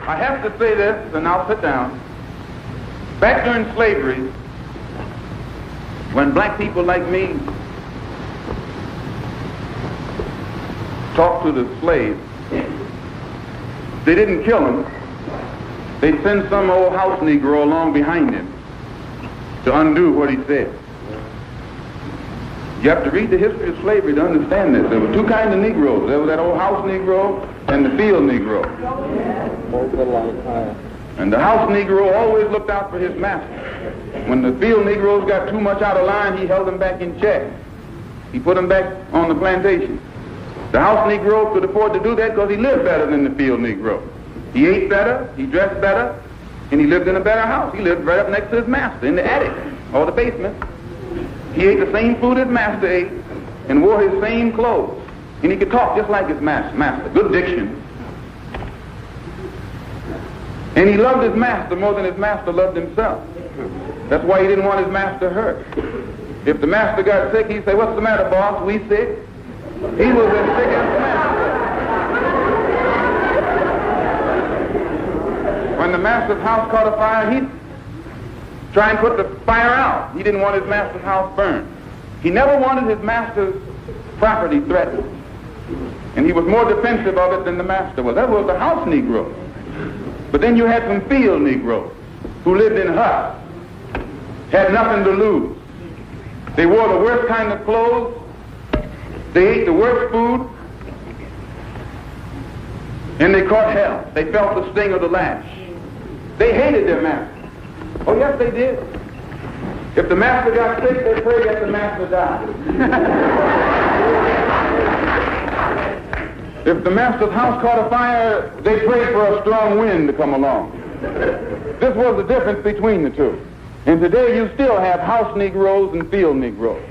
I have to say this, and I'll sit down. Back during slavery, when black people like me talked to the slaves, they didn't kill him. They'd send some old house Negro along behind him to undo what he said. You have to read the history of slavery to understand this. There were two kinds of Negroes. There was that old house Negro and the field Negro. And the house Negro always looked out for his master. When the field Negroes got too much out of line, he held them back in check. He put them back on the plantation. The house Negro could afford to do that because he lived better than the field Negro. He ate better, he dressed better, and he lived in a better house. He lived right up next to his master in the attic or the basement. He ate the same food his master ate and wore his same clothes. And he could talk just like his master. Good diction. And he loved his master more than his master loved himself. That's why he didn't want his master hurt. If the master got sick, he'd say, "What's the matter, boss? We sick?" He was as sick as the master. When the master's house caught a fire, he'd try and put the fire out. He didn't want his master's house burned. He never wanted his master's property threatened. And he was more defensive of it than the master was. That was the house Negro. But then you had some field Negroes who lived in huts, had nothing to lose. They wore the worst kind of clothes. They ate the worst food. And they caught hell. They felt the sting of the lash. They hated their master. Oh, yes, they did. If the master got sick, they prayed that the master died. If the master's house caught a fire, they prayed for a strong wind to come along. This was the difference between the two. And today you still have house Negroes and field Negroes.